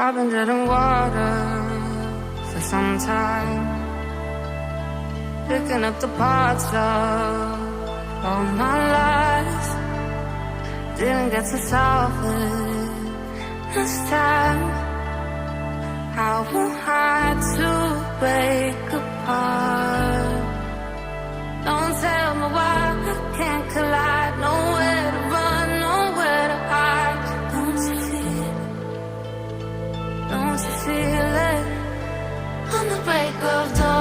I've been treading water for some time, picking up the parts of all my life. Didn't get to solve it this time. How we're hard to break apart. Don't tell me why I can't collide. Nowhere to run, nowhere to hide. Don't you feel it? Don't you feel it? On the break of dawn.